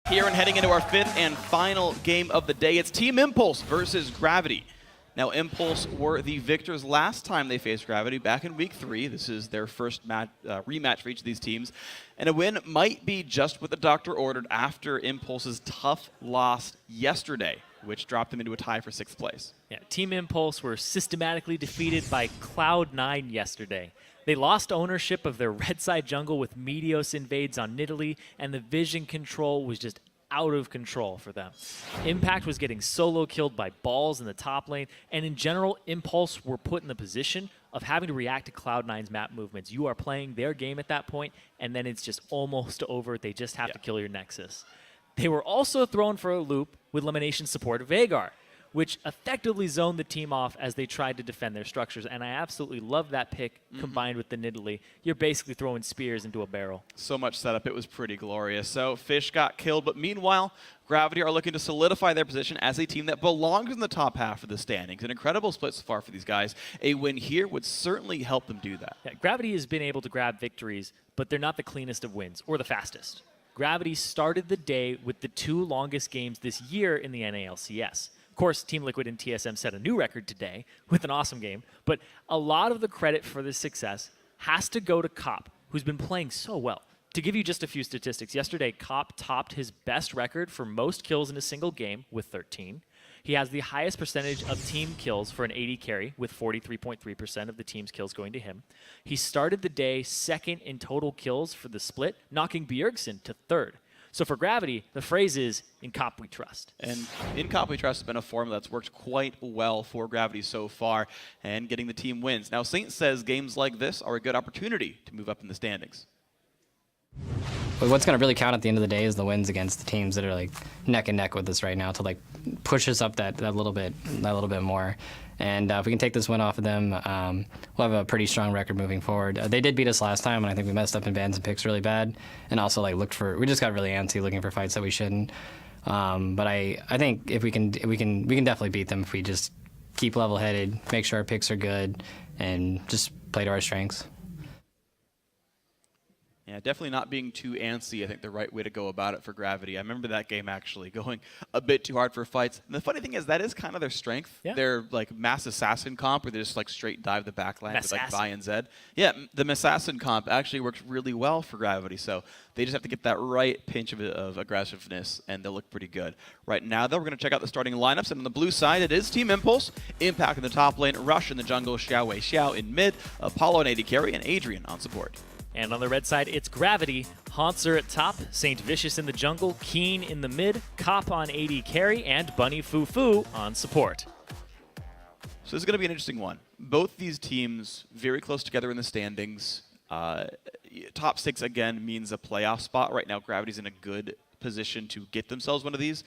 Here and heading into our fifth and final game of the day, it's Team Impulse versus Gravity. Now, Impulse were the victors last time they faced Gravity back in Week 3. This is their first rematch for each of these teams. And a win might be just what the doctor ordered after Impulse's tough loss yesterday, which dropped them into a tie for 6th place. Yeah, Team Impulse were systematically defeated by Cloud9 yesterday. They lost ownership of their red side jungle with Meteos invades on Nidalee, and the vision control was just out of control for them. Impact was getting solo killed by balls in the top lane, and in general, Impulse were put in the position of having to react to Cloud9's map movements. You are playing their game at that point, and then it's just almost over. They just have to kill your Nexus. They were also thrown for a loop with elimination support Veigar, which effectively zoned the team off as they tried to defend their structures. And I absolutely love that pick combined with the Nidalee. You're basically throwing spears into a barrel. So much setup, it was pretty glorious. So Fish got killed, but meanwhile, Gravity are looking to solidify their position as a team that belongs in the top half of the standings. An incredible split so far for these guys. A win here would certainly help them do that. Yeah, Gravity has been able to grab victories, but they're not the cleanest of wins or the fastest. Gravity started the day with the 2 longest games this year in the NALCS. Of course, Team Liquid and TSM set a new record today with an awesome game, but a lot of the credit for this success has to go to Cop, who's been playing so well. To give you just a few statistics, yesterday Cop topped his best record for most kills in a single game with 13. He has the highest percentage of team kills for an AD carry with 43.3% of the team's kills going to him. He started the day 2nd in total kills for the split, knocking Bjergsen to 3rd. So for Gravity, the phrase is, in Cop we trust. And in Cop we trust has been a formula that's worked quite well for Gravity so far, and getting the team wins. Now, Saint says games like this are a good opportunity to move up in the standings. But what's going to really count at the end of the day is the wins against the teams that are like neck and neck with us right now to like push us up that little bit more. And if we can take this win off of them, we'll have a pretty strong record moving forward. They did beat us last time, and I think we messed up in bans and picks really bad, and also like we just got really antsy looking for fights that we shouldn't. But I think if we can definitely beat them if we just keep level-headed, make sure our picks are good, and just play to our strengths. Yeah, definitely not being too antsy, I think the right way to go about it for Gravity. I remember that game actually going a bit too hard for fights. And the funny thing is that is kind of their strength. Yeah. Their like Mass Assassin comp where they just like straight dive the backline with like Vi and Zed. Yeah, the Assassin comp actually works really well for Gravity. So they just have to get that right pinch of aggressiveness and they'll look pretty good. Right now though, we're going to check out the starting lineups. And on the blue side, it is Team Impulse. Impact in the top lane, Rush in the jungle, Xiao in mid, Apollo and AD carry, and Adrian on support. And on the red side, it's Gravity. Haunter at top, Saint Vicious in the jungle, Keen in the mid, Cop on AD carry, and Bunny Fufu on support. So this is going to be an interesting one. Both these teams very close together in the standings. Top 6 again means a playoff spot. Right now, Gravity's in a good position to get themselves one of these.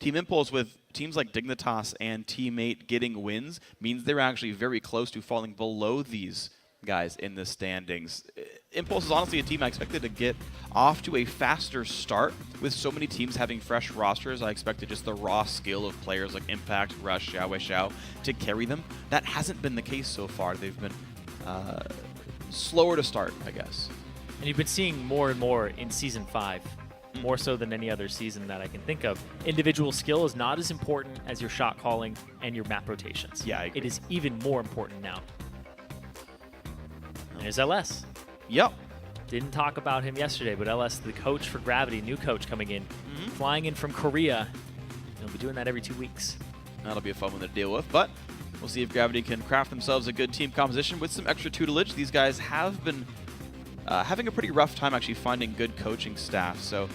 Team Impulse with teams like Dignitas and Teammate getting wins means they're actually very close to falling below these guys in the standings. Impulse is honestly a team I expected to get off to a faster start. With so many teams having fresh rosters, I expected just the raw skill of players like Impact, Rush, Xiao to carry them. That hasn't been the case so far. They've been slower to start, I guess. And you've been seeing more and more in Season 5, more so than any other season that I can think of. Individual skill is not as important as your shot calling and your map rotations. Yeah, I agree. It is even more important now. There's LS. Yep. Didn't talk about him yesterday, but LS, the coach for Gravity, new coach coming in, flying in from Korea. He'll be doing that every 2 weeks. That'll be a fun one to deal with, but we'll see if Gravity can craft themselves a good team composition with some extra tutelage. These guys have been having a pretty rough time actually finding good coaching staff, so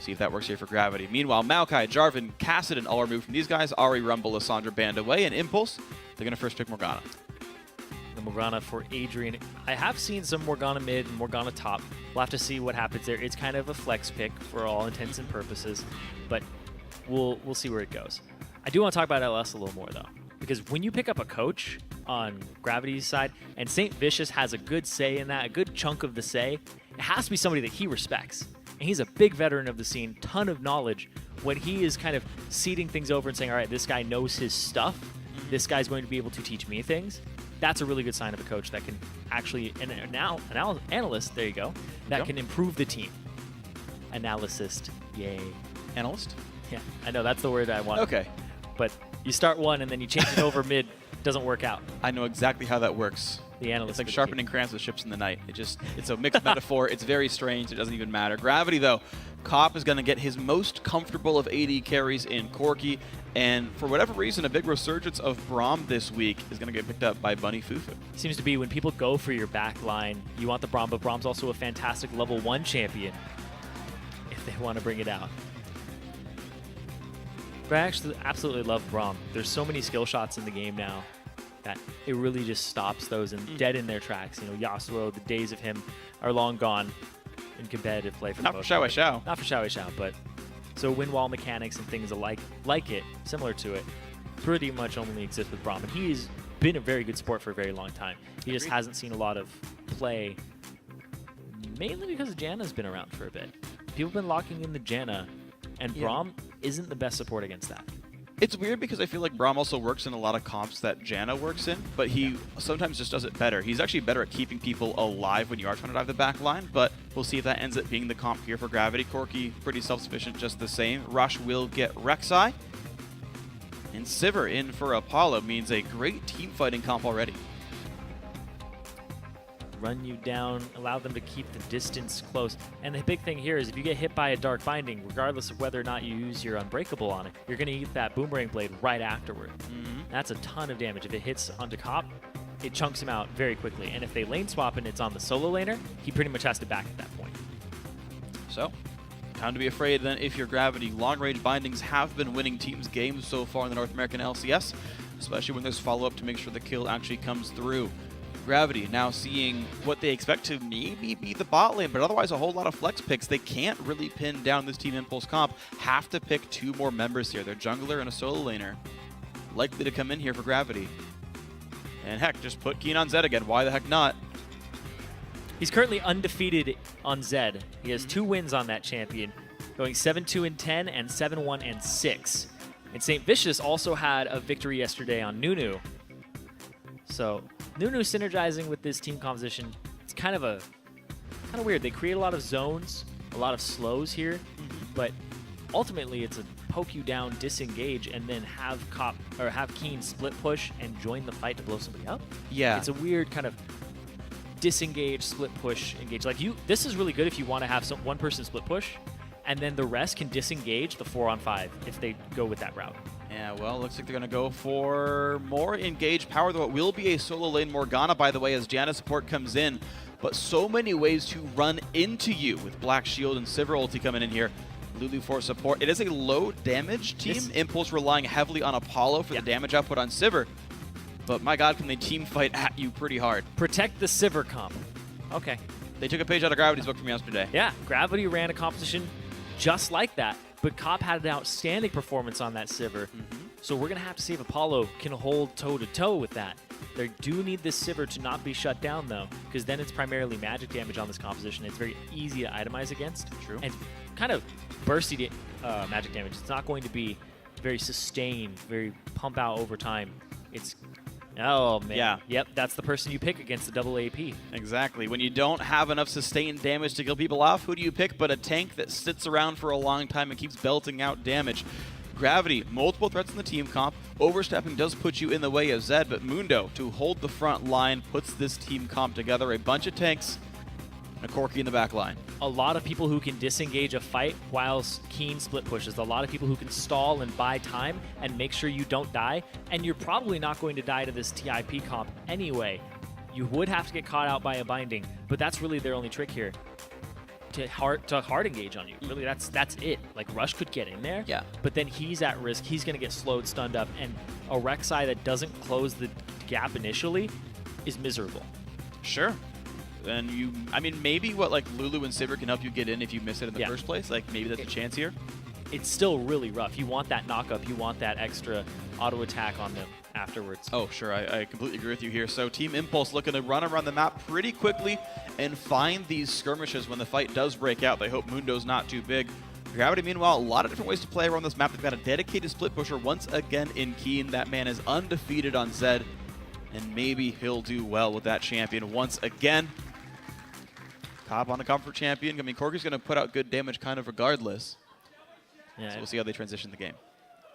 see if that works here for Gravity. Meanwhile, Maokai, Jarvan, Cassid, all are moved from these guys. Ari, Rumble, Lissandra banned away, and Impulse, they're going to first pick Morgana. The Morgana for Adrian. I have seen some Morgana mid and Morgana top. We'll have to see what happens there. It's kind of a flex pick for all intents and purposes, but we'll see where it goes. I do want to talk about LS a little more though, because when you pick up a coach on Gravity's side, and Saint Vicious has a good say in that, a good chunk of the say, it has to be somebody that he respects. And he's a big veteran of the scene, ton of knowledge. When he is kind of seeding things over and saying, all right, this guy knows his stuff, this guy's going to be able to teach me things, that's a really good sign of a coach that can actually, an analyst, there you go, that can improve the team. Analyst, yay. Analyst? Yeah, I know that's the word I want. Okay. But you start one and then you change it over mid, doesn't work out. I know exactly how that works. The analyst. It's like for the sharpening team. crayons with ships in the night. It's a mixed metaphor. It's very strange. It doesn't even matter. Gravity, though, Cop is going to get his most comfortable of AD carries in Corki. And for whatever reason, a big resurgence of Braum this week is going to get picked up by Bunny Fufu. Seems to be when people go for your back line, you want the Braum, but Braum's also a fantastic level 1 champion if they want to bring it out. But I actually absolutely love Braum. There's so many skill shots in the game now that it really just stops those and dead in their tracks. You know, Yasuo, the days of him are long gone in competitive play for the Not for most Xiao part. Xiao. Not for Xiao Xiao, but so wind wall mechanics and things like it, similar to it, pretty much only exist with Braum. And he's been a very good sport for a very long time. He just hasn't seen a lot of play, mainly because Janna's been around for a bit. People have been locking in the Janna, and Braum isn't the best support against that. It's weird because I feel like Braum also works in a lot of comps that Janna works in, but he sometimes just does it better. He's actually better at keeping people alive when you are trying to dive the back line, but we'll see if that ends up being the comp here for Gravity. Corki, pretty self-sufficient just the same. Rush will get Rek'Sai. And Sivir in for Apollo means a great team fighting comp already. Run you down, allow them to keep the distance close. And the big thing here is if you get hit by a Dark Binding, regardless of whether or not you use your Unbreakable on it, you're going to eat that Boomerang Blade right afterward. That's a ton of damage. If it hits onto Cop, it chunks him out very quickly. And if they lane swap and it's on the solo laner, he pretty much has to back at that point. So, time to be afraid then if your Gravity. Long-range bindings have been winning teams games so far in the North American LCS, especially when there's follow-up to make sure the kill actually comes through. Gravity now seeing what they expect to maybe be the bot lane, but otherwise a whole lot of flex picks. They can't really pin down this Team Impulse comp. Have to pick 2 more members here. Their jungler and a solo laner. Likely to come in here for Gravity. And heck, just put Keen on Zed again. Why the heck not? He's currently undefeated on Zed. He has 2 wins on that champion, going 7-2-10 and 7-1-6. And St. Vicious also had a victory yesterday on Nunu. So Nunu synergizing with this team composition, it's kind of weird. They create a lot of zones, a lot of slows here, but ultimately it's a poke you down, disengage, and then have Keen split push and join the fight to blow somebody up. Yeah. It's a weird kind of disengage, split push, engage. Like this is really good if you want to have one person split push, and then the rest can disengage the 4-on-5 if they go with that route. Yeah, well, looks like they're going to go for more engaged power, though it will be a solo lane Morgana, by the way, as Janna support comes in. But so many ways to run into you with Black Shield and Sivir ulti coming in here. Lulu for support. It is a low damage team. Impulse relying heavily on Apollo for the damage output on Sivir. But my god, can they team fight at you pretty hard. Protect the Sivir comp. Okay. They took a page out of Gravity's book from yesterday. Yeah, Gravity ran a competition just like that. But Cop had an outstanding performance on that Sivir. So we're going to have to see if Apollo can hold toe-to-toe with that. They do need this Sivir to not be shut down, though, because then it's primarily magic damage on this composition. It's very easy to itemize against. True. And kind of bursty magic damage. It's not going to be very sustained, very pump out over time. It's... Oh, man. Yeah. Yep, that's the person you pick against the double AP. Exactly. When you don't have enough sustained damage to kill people off, who do you pick but a tank that sits around for a long time and keeps belting out damage? Gravity, multiple threats in the team comp. Overstepping does put you in the way of Zed, but Mundo, to hold the front line, puts this team comp together. A bunch of tanks and a Corki in the back line. A lot of people who can disengage a fight whilst Keen split pushes. A lot of people who can stall and buy time and make sure you don't die. And you're probably not going to die to this TIP comp anyway. You would have to get caught out by a binding, but that's really their only trick here. To hard engage on you. Really, that's it. Like, Rush could get in there, Yeah. but then he's at risk. He's going to get slowed, stunned up, and a Rek'Sai that doesn't close the gap initially is miserable. Sure. And I mean, maybe like Lulu and Sivir can help you get in if you miss it in the first place. Like, maybe that's a chance here. It's still really rough. You want that knock-up. You want that extra auto attack on them afterwards. Oh, sure. I completely agree with you here. So Team Impulse looking to run around the map pretty quickly and find these skirmishes when the fight does break out. They hope Mundo's not too big. Gravity, meanwhile, a lot of different ways to play around this map. They've got a dedicated split pusher once again in Keen. That man is undefeated on Zed, and maybe he'll do well with that champion once again. Cobb on the comfort champion. I mean, Corki's going to put out good damage kind of regardless. Yeah, So we'll see how they transition the game.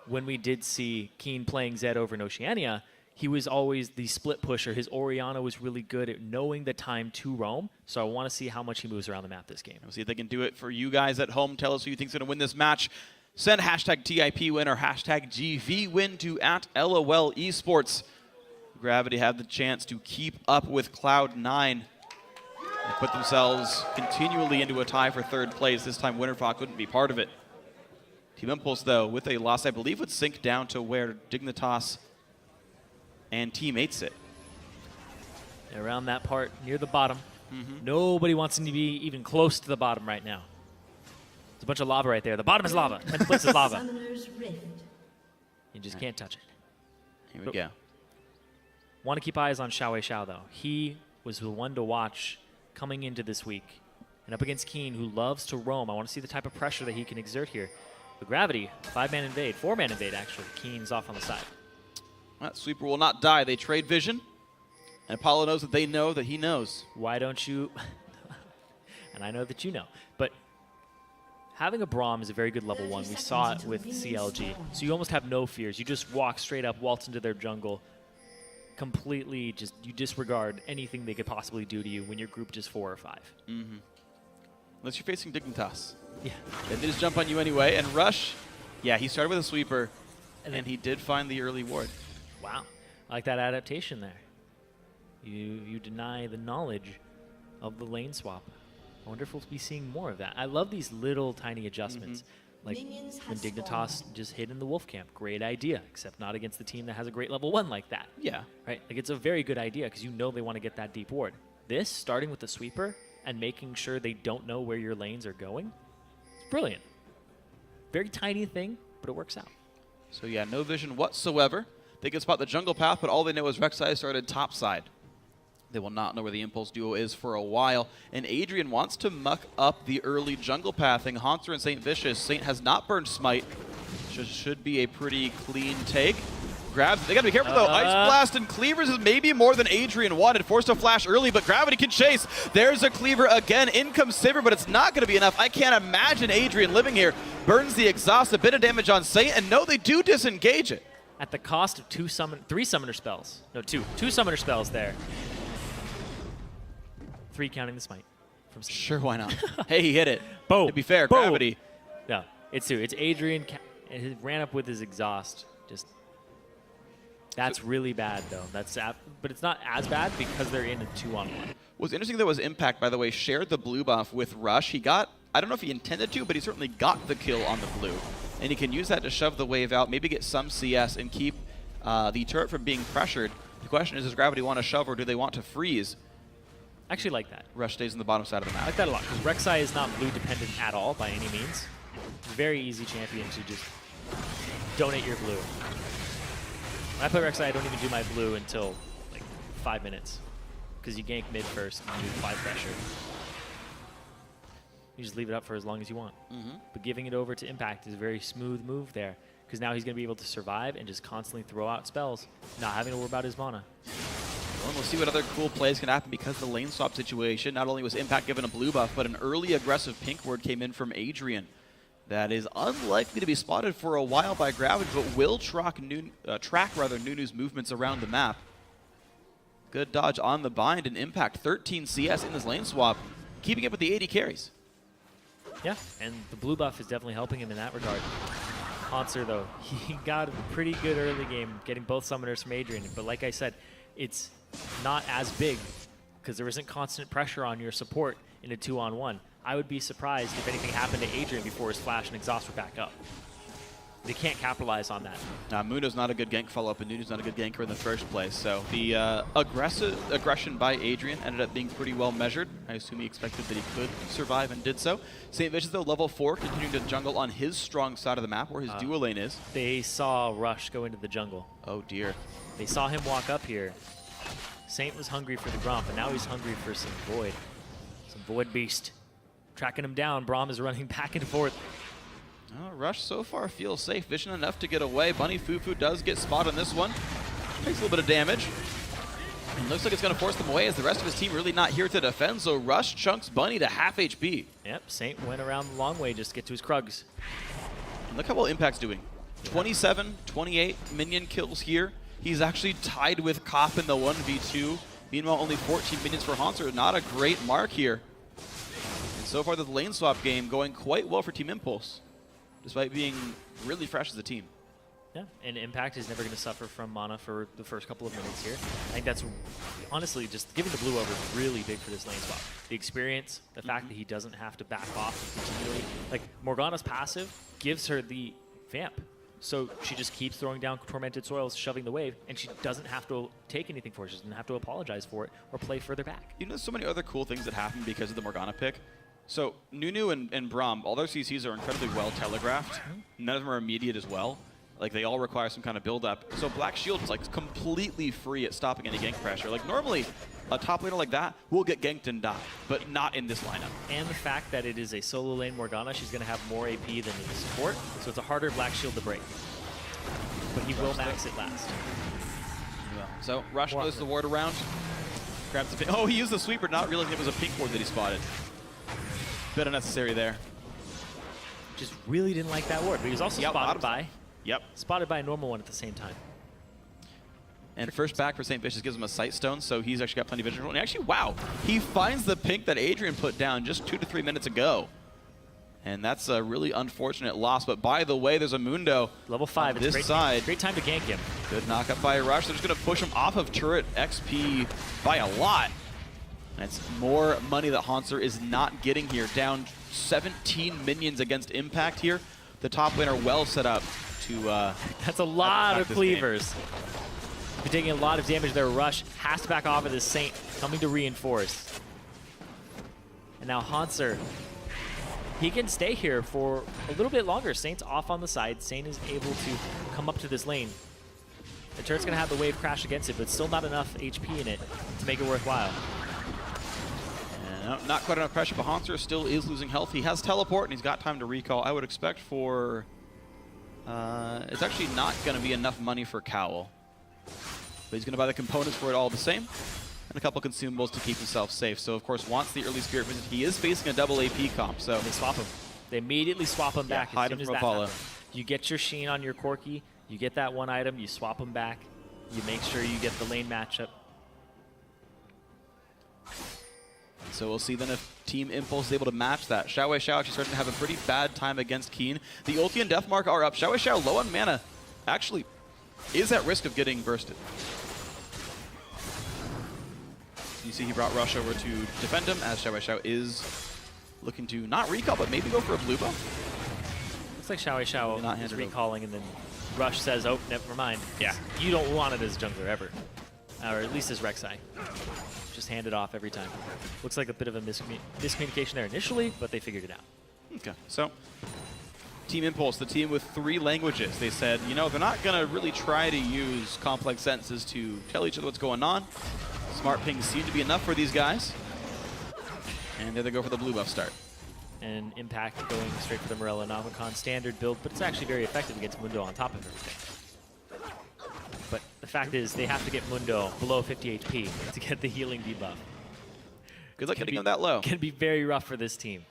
when we did see Keen playing Zed over in Oceania, he was always the split pusher. His Orianna was really good at knowing the time to roam, so I want to see how much he moves around the map this game. We'll see if they can do it for you guys at home. Tell us who you think's going to win this match. Send hashtag TIP win or hashtag GV win to @LOL Esports. Gravity have the chance to keep up with Cloud9 and put themselves continually into a tie for third place. This time Winterfox wouldn't be part of it. Team Impulse, though, with a loss, I believe would sink down to where Dignitas and teammates sit. Around that part near the bottom. Nobody wants him to be even close to the bottom right now. There's a bunch of lava right there. The bottom is lava. 10th place is lava. Summoner's Rift. You just can't touch it. Here we go. Want to keep eyes on Xiao Wei Xiao, though. He was the one to watch coming into this week. And up against Keen, who loves to roam. I want to see the type of pressure that he can exert here. The Gravity, 5-man invade, 4-man invade, actually. Keen's off on the side. That sweeper will not die. They trade vision. And Apollo knows that they know that he knows. Why don't you... and I know that you know. But having a Braum is a very good level 1. We saw it with CLG. So you almost have no fears. You just walk straight up, waltz into their jungle. Completely just, you disregard anything they could possibly do to you when you're grouped just 4 or 5. Unless you're facing Dignitas. Yeah. Then they just jump on you anyway. And Rush, yeah, he started with a sweeper. And he did find the early ward. Wow. I like that adaptation there. You deny the knowledge of the lane swap. I wonder if we'll be seeing more of that. I love these little tiny adjustments. Like Minions when has Dignitas spawned. just hid in the wolf camp. Great idea, except not against the team that has a great level 1 like that. Yeah. Right? Like it's a very good idea because you know they want to get that deep ward. This, starting with the sweeper and making sure they don't know where your lanes are going, it's brilliant. Very tiny thing, but it works out. So yeah, no vision whatsoever. They can spot the jungle path, but all they know is Rek'Sai started topside. They will not know where the Impulse duo is for a while. And Adrian wants to muck up the early jungle pathing. Haunter and St. Vicious. Saint has not burned Smite. Should be a pretty clean take. Grabs. They got to be careful, though. Ice Blast and Cleavers is maybe more than Adrian wanted. Forced to flash early, but Gravity can chase. There's a Cleaver again. In comes Saber, but it's not going to be enough. I can't imagine Adrian living here. Burns the exhaust. A bit of damage on Saint, and no, they do disengage it. At the cost of 3 summoner spells. No, 2. 2 summoner spells there. 3 counting the smite. From Saint. Sure, why not? Hey, he hit it. Boom. To be fair, Boom. Gravity. No, it's 2. It's Adrian. He ran up with his exhaust. Just that's really bad, though. But it's not as bad because they're in a 2-on-1. What's interesting, though, was Impact, by the way, shared the blue buff with Rush. He got, I don't know if he intended to, but he certainly got the kill on the blue. And he can use that to shove the wave out, maybe get some CS and keep the turret from being pressured. The question is, does Gravity want to shove or do they want to freeze? I actually like that. Rush stays on the bottom side of the I map. like that a lot because Rek'Sai is not blue dependent at all by any means. Very easy champion to just donate your blue. When I play Rek'Sai, I don't even do my blue until like 5 minutes because you gank mid first and you apply pressure. You just leave it up for as long as you want. But giving it over to Impact is a very smooth move there because now he's going to be able to survive and just constantly throw out spells, not having to worry about his mana. Well, we'll see what other cool plays can happen because the lane swap situation. Not only was Impact given a blue buff, but an early aggressive pink ward came in from Adrian. That is unlikely to be spotted for a while by Gravity, but will track Nunu's movements around the map. Good dodge on the bind and Impact. 13 CS in this lane swap, keeping up with the 80 carries. Yeah, and the blue buff is definitely helping him in that regard. Haunter, though, he got a pretty good early game getting both summoners from Adrian, but like I said, it's not as big because there isn't constant pressure on your support in a 2-on-1. I would be surprised if anything happened to Adrian before his flash and exhaust were back up. They can't capitalize on that. Muno's not a good gank follow-up, and Nunu's not a good ganker in the first place. So the aggression by Adrian ended up being pretty well measured. I assume he expected that he could survive and did so. St. Vicious, though, level 4, continuing to jungle on his strong side of the map where his duo lane is. They saw Rush go into the jungle. Oh, dear. They saw him walk up here. Saint was hungry for the Gromp, and now he's hungry for some Void. Some Void Beast. Tracking him down, Braum is running back and forth. Rush so far feels safe. Vision enough to get away. Bunny Fufu does get spot on this one. Takes a little bit of damage. And looks like it's going to force them away as the rest of his team really not here to defend. So Rush chunks Bunny to half HP. Yep, Saint went around the long way just to get to his Krugs. And look how well Impact's doing. 27, 28 minion kills here. He's actually tied with Kopp in the 1v2. Meanwhile, only 14 minions for Hanser. Not a great mark here. And so far, the lane swap game going quite well for Team Impulse, despite being really fresh as a team. Yeah, and Impact is never going to suffer from mana for the first couple of minutes here. I think that's, honestly, just giving the blue over is really big for this lane swap. The experience, the fact that he doesn't have to back off continually. Like, Morgana's passive gives her the vamp. So she just keeps throwing down Tormented Soils, shoving the wave, and she doesn't have to take anything for it. She doesn't have to apologize for it or play further back. You know, there's so many other cool things that happen because of the Morgana pick. So Nunu and Braum, all their CCs are incredibly well telegraphed. None of them are immediate as well. Like, they all require some kind of build-up. So Black Shield is, like, completely free at stopping any gank pressure. Like, normally, a top laner like that will get ganked and die, but not in this lineup. And the fact that it is a solo lane Morgana, she's going to have more AP than the support, so it's a harder Black Shield to break. But he will max it last. So Rush moves the ward around, grabs the pink. Oh, he used the sweeper, not realizing it was a pink ward that he spotted. Bit unnecessary there. Just really didn't like that ward, but he was also spotted by a normal one at the same time. And first back for St. Vicious gives him a sight stone, so he's actually got plenty of vision. And actually, wow, he finds the pink that Adrian put down just 2 to 3 minutes ago. And that's a really unfortunate loss. But by the way, there's a Mundo level 5 on this side. Great time to gank him. Good knockup by Rush. They're just going to push him off of turret XP by a lot. That's more money that Hanser is not getting here. Down 17 minions against Impact here. The top laner well set up to that's a lot of cleavers. You're taking a lot of damage there. Rush has to back off of this Saint coming to reinforce. And now Hanser, he can stay here for a little bit longer. Saint's off on the side. Saint is able to come up to this lane. The turret's going to have the wave crash against it, but still not enough HP in it to make it worthwhile. And not quite enough pressure, but Hanser still is losing health. He has teleport, and he's got time to recall. I would expect for... it's actually not going to be enough money for Cowl. But he's going to buy the components for it all the same, and a couple consumables to keep himself safe. So, of course, wants the early Spirit Vision. He is facing a double AP comp, so... They swap him. They immediately swap him back as soon as that happens. You get your Sheen on your Corki, you get that one item, you swap him back, you make sure you get the lane matchup. So we'll see then if Team Impulse is able to match that. Xiao actually starting to have a pretty bad time against Keen. The ulti and death mark are up. Xiao low on mana actually is at risk of getting bursted. You see he brought Rush over to defend him as Xiao is looking to not recall, but maybe go for a blue buff. Looks like Xiao is recalling, and then Rush says, oh, never mind. Yeah, you don't want it as jungler ever. Or at least as Rek'Sai. Just hand it off every time. Looks like a bit of a miscommunication there initially, but they figured it out. Okay, so Team Impulse, the team with 3 languages, they said, you know, they're not going to really try to use complex sentences to tell each other what's going on. Smart pings seem to be enough for these guys. And there they go for the blue buff start. And Impact going straight for the Morello Nomicon standard build, but it's actually very effective against Mundo on top of everything. But the fact is, they have to get Mundo below 50 HP to get the healing debuff. Good luck getting him that low. Can be very rough for this team.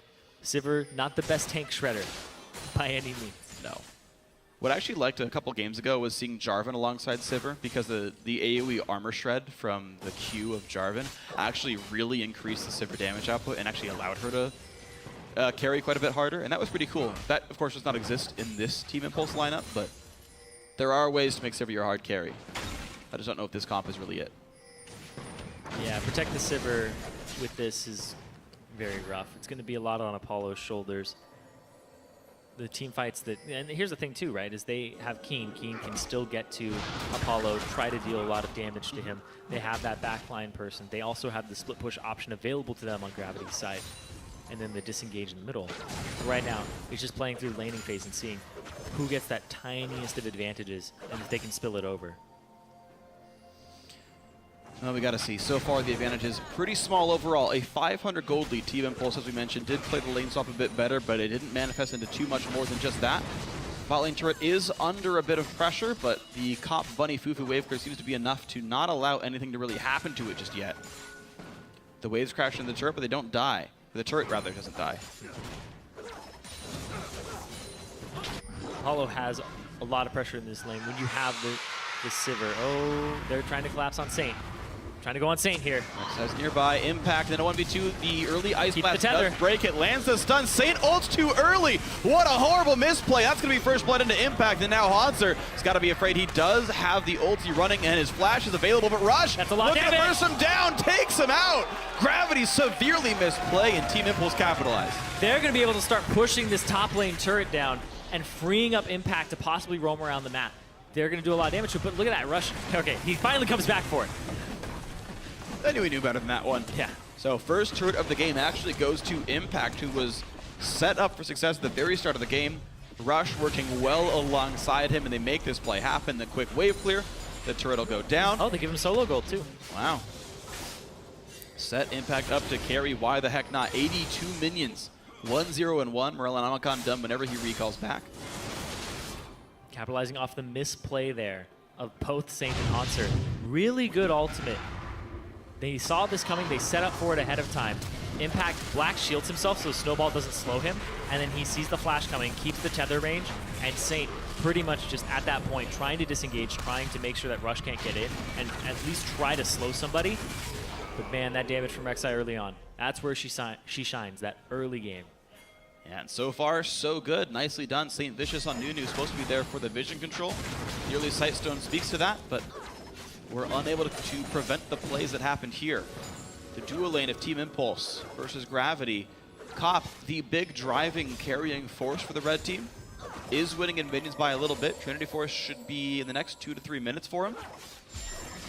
Sivir, not the best tank shredder by any means. No. What I actually liked a couple games ago was seeing Jarvan alongside Sivir, because the AoE armor shred from the Q of Jarvan actually really increased the Sivir damage output and actually allowed her to carry quite a bit harder, and that was pretty cool. That, of course, does not exist in this Team Impulse lineup, but there are ways to make Sivir your hard carry. I just don't know if this comp is really it. Yeah, protect the Sivir with this is very rough. It's going to be a lot on Apollo's shoulders. The team fights that, and here's the thing too, right, is they have Keen. Keen can still get to Apollo, try to deal a lot of damage to him. They have that backline person. They also have the split push option available to them on Gravity's side. And then the disengage in the middle. Right now, it's just playing through laning phase and seeing who gets that tiniest of advantages and if they can spill it over. Well, we got to see. So far, the advantage is pretty small overall. A 500 gold lead. Team Impulse, as we mentioned, did play the lane swap a bit better, but it didn't manifest into too much more than just that. Bot lane turret is under a bit of pressure, but the Cop Bunny Fufu wave clear seems to be enough to not allow anything to really happen to it just yet. The waves crash into the turret, but they don't die. The turret, rather, doesn't die. Apollo has a lot of pressure in this lane when you have the Sivir. Oh, they're trying to collapse on Saint. Trying to go on Saint here. Says nearby, impact, then a 1v2. The early Ice Keep Blast the tether. does break it, lands the stun. Saint ults too early. What a horrible misplay. That's going to be first blood into impact, and now Hanser has got to be afraid. He does have the ulti running, and his flash is available, but Rush, That's a lot of looking to damage. burst him down, takes him out. Gravity severely misplay, and Team Impulse capitalized. They're going to be able to start pushing this top lane turret down and freeing up impact to possibly roam around the map. They're going to do a lot of damage to it, but look at that Rush. Okay, he finally comes back for it. I knew he knew better than that one. Yeah. So first turret of the game actually goes to Impact, who was set up for success at the very start of the game. Rush working well alongside him, and they make this play happen. The quick wave clear, the turret will go down. Oh, they give him solo gold too. Wow. Set Impact up to carry, why the heck not? 82 minions, 1-0 and 1. Morellan done whenever he recalls back. Capitalizing off the misplay there of both Saint and Hanser. Really good ultimate. They saw this coming, they set up for it ahead of time. Impact Black shields himself so Snowball doesn't slow him, and then he sees the flash coming, keeps the tether range, and Saint pretty much just at that point trying to disengage, trying to make sure that Rush can't get in, and at least try to slow somebody. But man, that damage from Rek'Sai early on, that's where she shines, that early game. Yeah, and so far, so good. Nicely done. St. Vicious on Nunu, supposed to be there for the vision control. The early Sightstone speaks to that, but we're unable to prevent the plays that happened here. The dual lane of Team Impulse versus Gravity. Cop, the big driving, carrying force for the red team, is winning in minions by a little bit. Trinity Force should be in the next 2 to 3 minutes for him.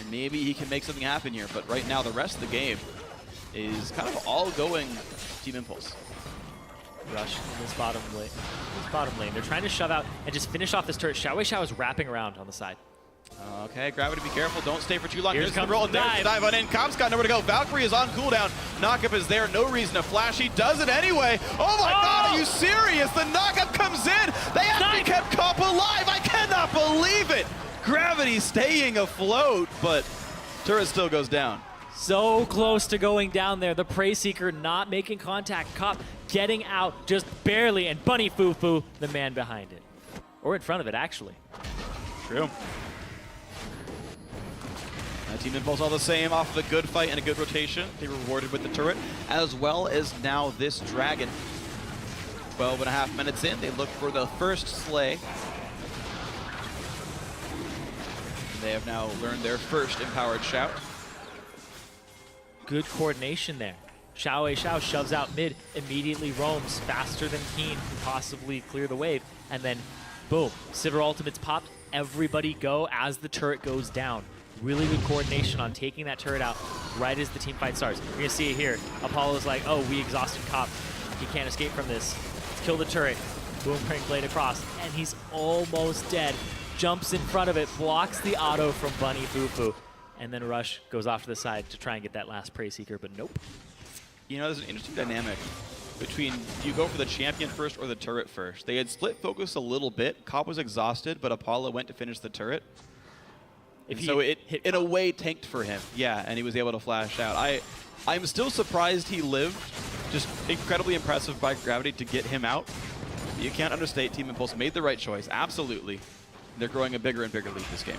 And maybe he can make something happen here, but right now the rest of the game is kind of all going Team Impulse. Rush in this bottom lane. They're trying to shove out and just finish off this turret. Xiao Wei Xiao is wrapping around on the side. Okay, Gravity, be careful. Don't stay for too long. Here There's the comes roll. the There's dive. the dive on in. Cop's got nowhere to go. Valkyrie is on cooldown. Knockup is there. No reason to flash. He does it anyway. Oh my God, are you serious? The knockup comes in. They actually kept Cop alive. I cannot believe it. Gravity staying afloat, but turret still goes down. So close to going down there. The Prey Seeker not making contact. Cop getting out just barely, and Bunny Fufu, the man behind it. Or in front of it, actually. True. Team Impulse all the same, off of a good fight and a good rotation. They were rewarded with the turret, as well as now this dragon. 12.5 minutes in, they look for the first slay. They have now learned their first empowered shout. Good coordination there. Xiao Wei Xiao shoves out mid, immediately roams faster than Keen can possibly clear the wave, and then boom, Sivir ultimates popped. Everybody go as the turret goes down. Really good coordination on taking that turret out right as the team fight starts. You're gonna see it here. Apollo's like, oh, we exhausted Cop. He can't escape from this. Let's kill the turret. Boomerang blade across, and he's almost dead. Jumps in front of it, blocks the auto from Bunny Fufu, and then Rush goes off to the side to try and get that last Prey Seeker, but nope. You know, there's an interesting dynamic between you go for the champion first or the turret first. They had split focus a little bit. Cop was exhausted, but Apollo went to finish the turret. So it, in a way, tanked for him. Yeah, and he was able to flash out. I'm still surprised he lived. Just incredibly impressive by Gravity to get him out. You can't understate Team Impulse made the right choice, absolutely. They're growing a bigger and bigger lead this game.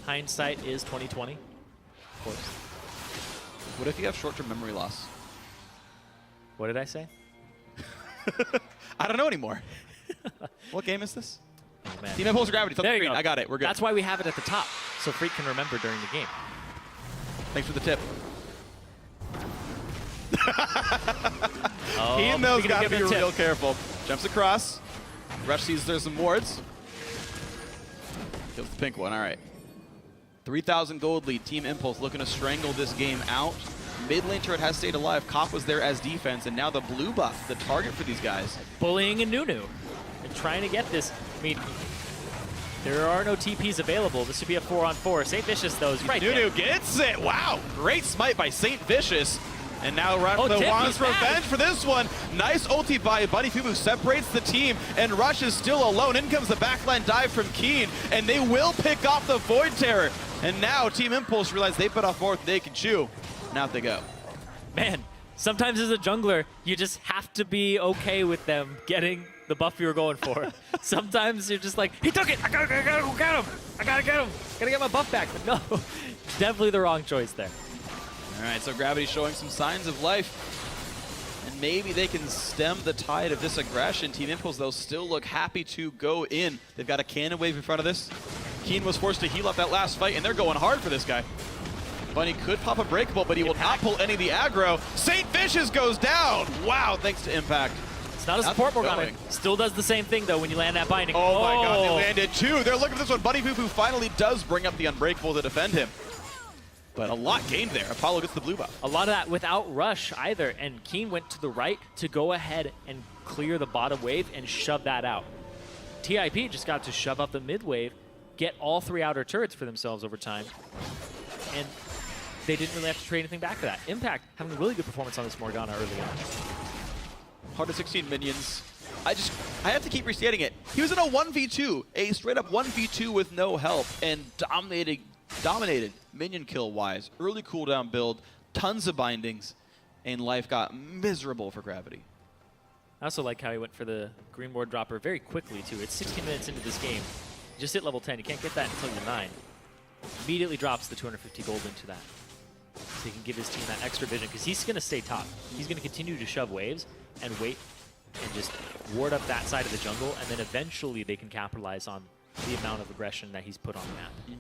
Hindsight is 2020, of course. What if you have short-term memory loss? What did I say? I don't know anymore. What game is this? Oh, man. Team Impulse Gravity. It's on the There you screen. go. I got it. We're good. That's why we have it at the top, so Freak can remember during the game. Thanks for the tip. Oh, Ian Mill's we got can to be give him a real tip. careful. Jumps across. Rush sees there's some wards. Kills the pink one. All right. 3,000 gold lead. Team Impulse looking to strangle this game out. Mid lane turret has stayed alive. Cop was there as defense, and now the blue buff, the target for these guys. Bullying and Nunu and trying to get this. I mean, there are no TPs available. This should be a 4-on-4. St. Vicious, though, is right Nunu there. gets it. Wow. Great smite by St. Vicious. And now Oh, the Tip, wants he's back. revenge for this one. Nice ulti by Bunny Fufu, separates the team, and Rush is still alone. In comes the backline dive from Keen, and they will pick off the Void Terror. And now Team Impulse realize they put off more than they can chew. Now they go. Man, sometimes as a jungler, you just have to be okay with them getting the buff we were going for. Sometimes you're just like, he took it! I gotta get him! I gotta get him! Gotta get my buff back. But no, definitely the wrong choice there. All right, so Gravity showing some signs of life. And maybe they can stem the tide of this aggression. Team Impulse, they'll still look happy to go in. They've got a cannon wave in front of this. Keen was forced to heal up that last fight, and they're going hard for this guy. Bunny could pop a breakable, but he will not pull any of the aggro. St. Vicious goes down. Wow, thanks to Impact. It's not a support Morgana. Still does the same thing, though, when you land that binding. Oh my god, they landed two. They're looking for this one. Bunny Fufu finally does bring up the Unbreakable to defend him. But a lot gained there. Apollo gets the blue buff. A lot of that without rush either, and Keen went to the right to go ahead and clear the bottom wave and shove that out. TIP just got to shove up the mid wave, get all 3 outer turrets for themselves over time, and they didn't really have to trade anything back for that. Impact having a really good performance on this Morgana early on. 116 minions. I have to keep restating it. He was in a 1v2, a straight up 1v2 with no help, and dominated minion kill wise. Early cooldown build, tons of bindings, and life got miserable for Gravity. I also like how he went for the green ward dropper very quickly too. It's 16 minutes into this game. You just hit level 10. You can't get that until you're 9. Immediately drops the 250 gold into that. So he can give his team that extra vision because he's going to stay top. He's going to continue to shove waves and wait and just ward up that side of the jungle, and then eventually they can capitalize on the amount of aggression that he's put on the map.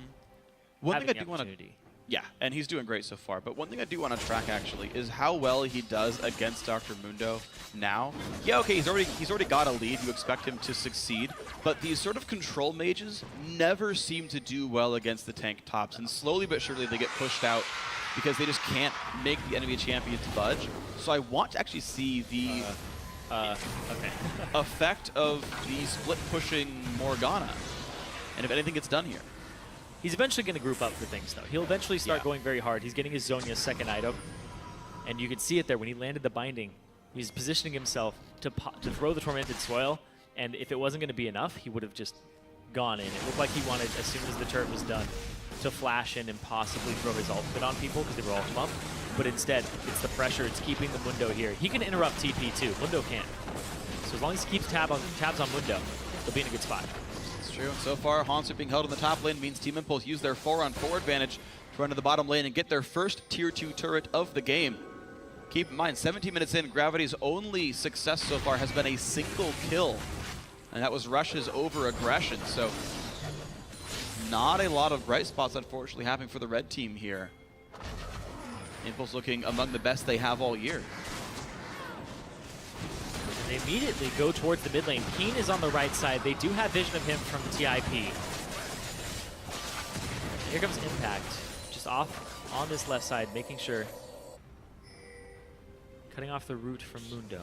One thing I do want to, yeah, and he's doing great so far, but one thing I do want to track actually is how well he does against Dr. Mundo now. Yeah, okay, he's already got a lead. You expect him to succeed, but these sort of control mages never seem to do well against the tank tops, and slowly but surely they get pushed out because they just can't make the enemy champions budge. So I want to actually see the effect of the split pushing Morgana, and if anything gets done here. He's eventually going to group up for things, though. He'll eventually start going very hard. He's getting his Zhonya's second item, and you can see it there when he landed the binding. He's positioning himself to throw the Tormented Soil, and if it wasn't going to be enough, he would have just gone in. It looked like he wanted, as soon as the turret was done, to flash in and possibly throw his ultimate on people because they were ultimate up. But instead, it's the pressure. It's keeping the Mundo here. He can interrupt TP, too. Mundo can't. So as long as he keeps tabs on Mundo, they'll be in a good spot. True. So far, Haunts being held in the top lane means Team Impulse use their 4-on-4 advantage to run to the bottom lane and get their first Tier 2 turret of the game. Keep in mind, 17 minutes in, Gravity's only success so far has been a single kill, and that was Rush's over-aggression. So not a lot of bright spots, unfortunately, happening for the red team here. Impulse looking among the best they have all year. They immediately go towards the mid lane. Keen is on the right side. They do have vision of him from TIP. Here comes Impact, just off on this left side, making sure. Cutting off the route from Mundo.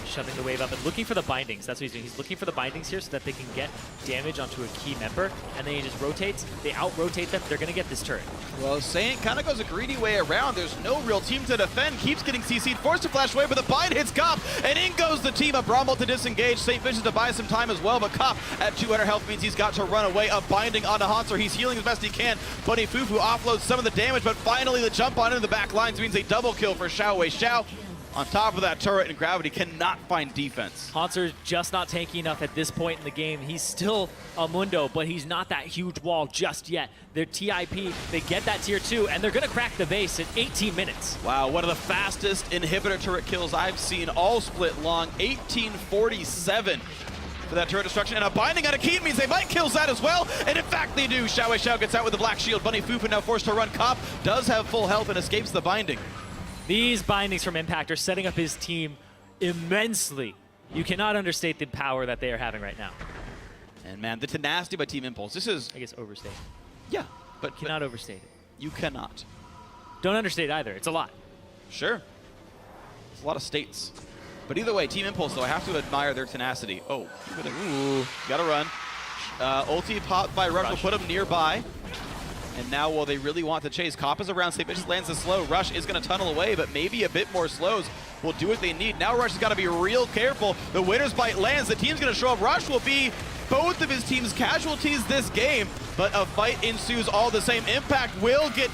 Shoving the wave up and looking for the bindings. That's what he's doing. He's looking for the bindings here so that they can get damage onto a key member, and then he just rotates. They out-rotate them. They're going to get this turret. Well, Saint kind of goes a greedy way around. There's no real team to defend. Keeps getting CC'd, forced to flash away, but the bind hits Cop, and in goes the team of Bramble to disengage. St. Vicious to buy some time as well, but Cop at 200 health means he's got to run away. A binding onto Hanser. He's healing as best he can. Bunny Fufu offloads some of the damage, but finally the jump on into the back lines means a double kill for Xiao Wei Xiao. On top of that turret, and Gravity cannot find defense. Hanser's just not tanky enough at this point in the game. He's still a Mundo, but he's not that huge wall just yet. They're TIP, they get that tier 2, and they're gonna crack the base in 18 minutes. Wow, one of the fastest inhibitor turret kills I've seen all split long, 1847 for that turret destruction, and a binding on a Keen means they might kill that as well, and in fact they do. Xiao Wei Xiao gets out with the black shield. Bunny Fufu now forced to run. Cop does have full health and escapes the binding. These bindings from Impact are setting up his team immensely. You cannot understate the power that they are having right now. And man, the tenacity by Team Impulse. This is, I guess, overstate. yeah, but Cannot overstate it. you cannot. Don't understate either. It's a lot. Sure. It's a lot of states. But either way, Team Impulse, though, I have to admire their tenacity. Oh, ooh, gotta run. Ulti popped by Rush will put him nearby. And now, will they really want to chase? Cop is around, St. Vicious lands the slow. Rush is going to tunnel away, but maybe a bit more slows will do what they need. Now Rush has got to be real careful. The winner's bite lands. The team's going to show up. Rush will be both of his team's casualties this game, but a fight ensues all the same. Impact will get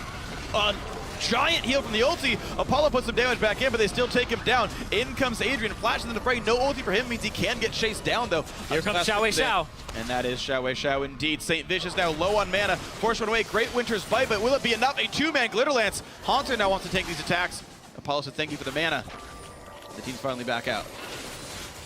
giant heal from the ulti. Apollo puts some damage back in, but they still take him down. In comes Adrian, flashes in the fray. No ulti for him means he can get chased down, though. Here comes Xiao. And that is Xiao indeed. St. Vicious now low on mana. Force one away. Great Winter's Fight, but will it be enough? A two-man Glitter Lance. Haunter now wants to take these attacks. Apollo said thank you for the mana. The team's finally back out.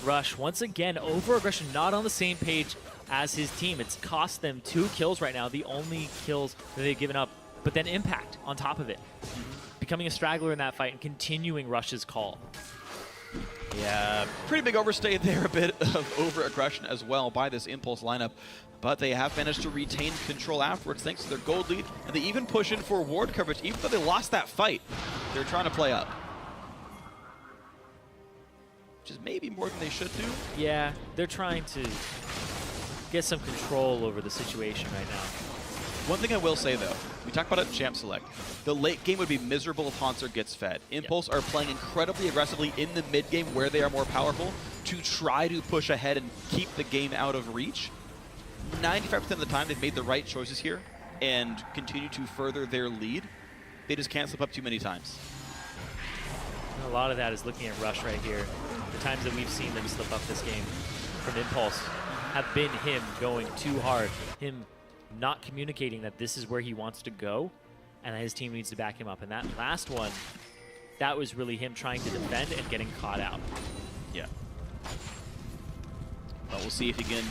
Rush, once again, over-aggression, not on the same page as his team. It's cost them 2 kills right now, the only kills that they've given up. But then Impact on top of it. Becoming a straggler in that fight and continuing Rush's call. Yeah, pretty big overstay there, a bit of over-aggression as well by this Impulse lineup. But they have managed to retain control afterwards thanks to their gold lead, and they even push in for ward coverage. Even though they lost that fight, they're trying to play up. Which is maybe more than they should do. Yeah, they're trying to get some control over the situation right now. One thing I will say, though, we talked about it in Champ Select. The late game would be miserable if Haunter gets fed. Impulse are playing incredibly aggressively in the mid game where they are more powerful to try to push ahead and keep the game out of reach. 95% of the time, they've made the right choices here and continue to further their lead. They just can't slip up too many times. A lot of that is looking at Rush right here. The times that we've seen them slip up this game from Impulse have been him going too hard, him not communicating that this is where he wants to go and that his team needs to back him up. And that last one, that was really him trying to defend and getting caught out. Yeah. But we'll see if he can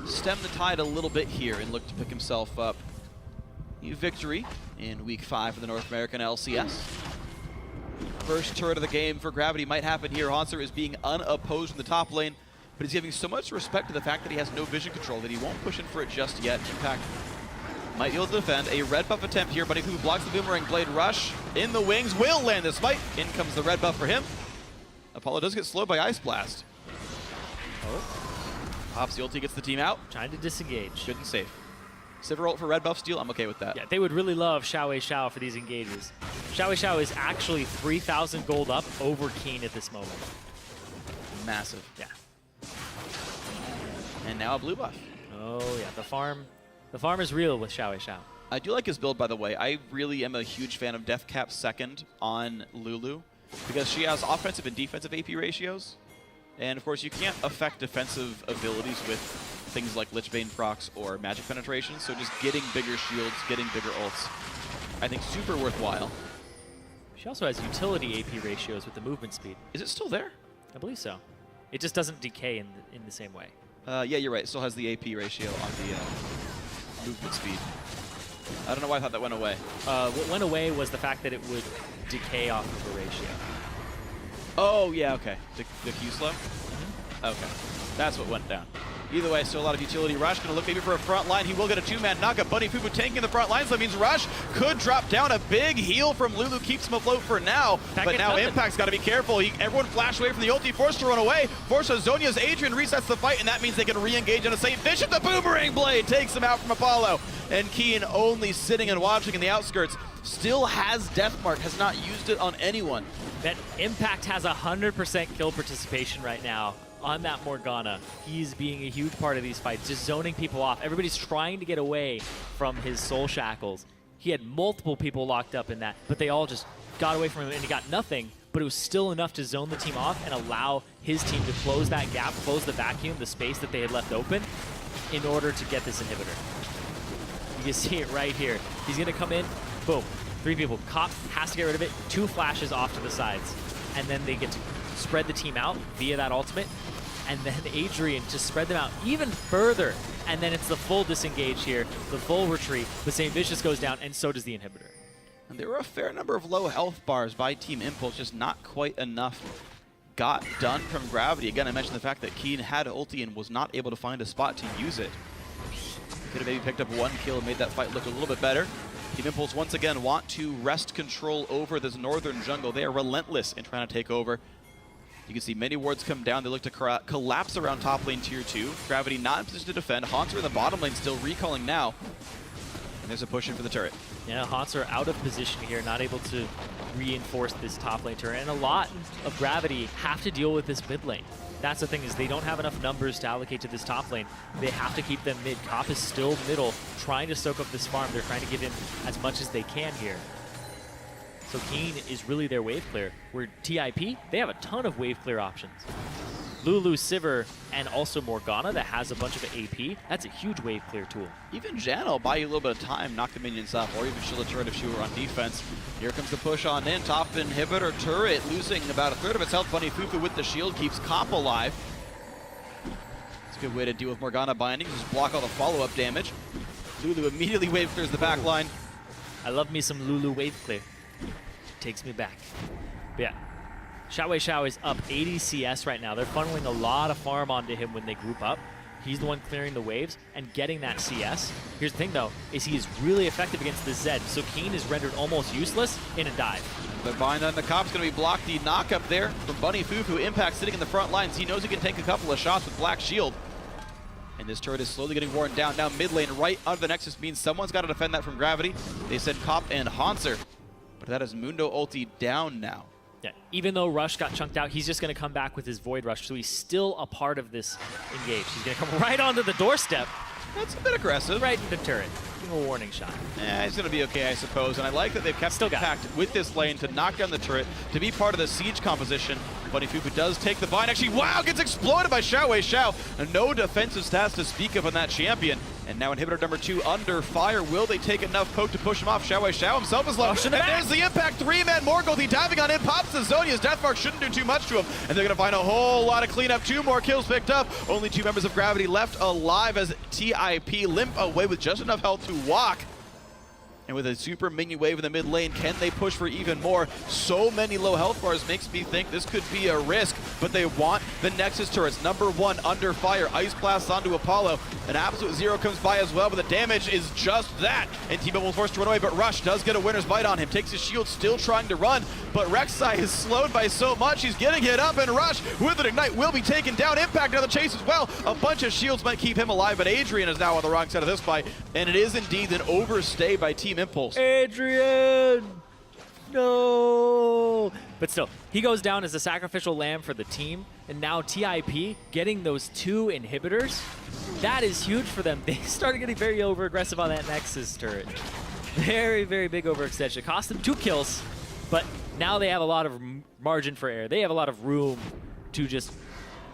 stem the tide a little bit here and look to pick himself up a victory in Week 5 of the North American LCS. First turret of the game for Gravity might happen here. Haunter is being unopposed in the top lane, but he's giving so much respect to the fact that he has no vision control that he won't push in for it just yet. Impact might be able to defend. A red buff attempt here, but who blocks the Boomerang Blade Rush in the wings will land the smite. In comes the red buff for him. Apollo does get slowed by Ice Blast. Oh. Pops the ulti, gets the team out. Trying to disengage. Good and safe. Sivir ult for red buff steal, I'm okay with that. Yeah, they would really love Xiao for these engages. Xiao is actually 3,000 gold up over Keen at this moment. Massive. Yeah. And now a blue buff. Oh yeah, the farm is real with Xiao. I do like his build, by the way. I really am a huge fan of Deathcap's second on Lulu because she has offensive and defensive AP ratios. And of course, you can't affect defensive abilities with things like Lichbane procs or magic penetration, so just getting bigger shields, getting bigger ults, I think super worthwhile. She also has utility AP ratios with the movement speed. Is it still there? I believe so. It just doesn't decay in the same way. Yeah, you're right. It still has the AP ratio on the movement speed. I don't know why I thought that went away. What went away was the fact that it would decay off of the ratio. Oh, yeah, okay. The Q slow? Okay. That's what went down. Either way, still a lot of utility. Rush going to look maybe for a front line. He will get a two-man knockup. Bunny Fufu tanking the front line, so that means Rush could drop down. A big heal from Lulu keeps him afloat for now. But now Impact's got to be careful. Everyone flash away from the ulti, forced to run away. Forces Zhonya's Adrian resets the fight, and that means they can re-engage on a St. Vicious. The Boomerang Blade takes him out from Apollo. And Keen, only sitting and watching in the outskirts, still has Deathmark, has not used it on anyone. That Impact has 100% kill participation right now on that Morgana. He's being a huge part of these fights, just zoning people off. Everybody's trying to get away from his soul shackles. He had multiple people locked up in that, but they all just got away from him and he got nothing, but it was still enough to zone the team off and allow his team to close that gap, close the vacuum, the space that they had left open in order to get this inhibitor. You can see it right here. He's gonna come in, boom, 3 people. Cop has to get rid of it, 2 flashes off to the sides, and then they get to spread the team out via that ultimate, and then Adrian just spread them out even further, and then it's the full disengage here, the full retreat, but St. Vicious goes down, and so does the inhibitor. And there were a fair number of low health bars by Team Impulse, just not quite enough got done from Gravity. Again, I mentioned the fact that Keen had ulti and was not able to find a spot to use it. Could have maybe picked up 1 kill and made that fight look a little bit better. Team Impulse once again want to wrest control over this northern jungle. They are relentless in trying to take over. You can see many wards come down. They look to collapse around top lane tier 2. Gravity not in position to defend. Haunter in the bottom lane still recalling now. And there's a push in for the turret. Yeah, Haunter out of position here, not able to reinforce this top lane turret. And a lot of Gravity have to deal with this mid lane. That's the thing, is they don't have enough numbers to allocate to this top lane. They have to keep them mid. Cop is still middle, trying to soak up this farm. They're trying to give him as much as they can here. So Keen is really their wave clear. Where TIP, they have a ton of wave clear options. Lulu, Sivir, and also Morgana that has a bunch of AP. That's a huge wave clear tool. Even Janna will buy you a little bit of time, knock the minions up, or even shield a turret if she were on defense. Here comes the push on in. Top inhibitor turret losing about a third of its health. Bunny Fufu with the shield keeps Comp alive. It's a good way to deal with Morgana binding. Just block all the follow-up damage. Lulu immediately wave clears the back line. I love me some Lulu wave clear. Takes me back. But yeah. Xiao is up 80 CS right now. They're funneling a lot of farm onto him when they group up. He's the one clearing the waves and getting that CS. Here's the thing though, is he is really effective against the Zed. So Keen is rendered almost useless in a dive. The bind on the Cop's going to be blocked. The knock up there from Bunny Fufu. Impact sitting in the front lines. He knows he can take a couple of shots with Black Shield. And this turret is slowly getting worn down. Now mid lane right under the Nexus means someone's got to defend that from Gravity. They send Cop and Hanser. But that is Mundo ulti down now. Yeah, even though Rush got chunked out, he's just going to come back with his Void Rush, so he's still a part of this engage. He's going to come right onto the doorstep. That's a bit aggressive. Right in the turret. Give him a warning shot. Yeah, he's going to be okay, I suppose. And I like that they've kept Still got Impact with this lane to knock down the turret, to be part of the siege composition. Bunny Fufu does take the bind. Actually, wow, gets exploded by Xiao. And no defensive stats to speak of on that champion. And now inhibitor number 2 under fire. Will they take enough poke to push him off? Xiao himself is low. And there's the impact. 3-man Morgoth. Diving on in. Pops the Zhonya's Deathmark. Shouldn't do too much to him. And they're going to find a whole lot of cleanup. 2 more kills picked up. Only 2 members of Gravity left alive as TIP limp away with just enough health to walk. And with a super minion wave in the mid lane, can they push for even more? So many low health bars makes me think this could be a risk, but they want the Nexus turrets. Number 1 under fire, Ice Blast onto Apollo. An absolute zero comes by as well, but the damage is just that. And Team Up will force to run away, but Rush does get a winner's bite on him. Takes his shield, still trying to run, but Rek'Sai is slowed by so much. He's getting hit up, and Rush with an Ignite will be taken down. Impact on the chase as well. A bunch of shields might keep him alive, but Adrian is now on the wrong side of this fight, and it is indeed an overstay by Team Impulse. Adrian! No! But still, he goes down as a sacrificial lamb for the team, and now TIP getting those 2 inhibitors, that is huge for them. They started getting very over-aggressive on that Nexus turret. Very, very big overextension. It cost them 2 kills, but now they have a lot of margin for error. They have a lot of room to just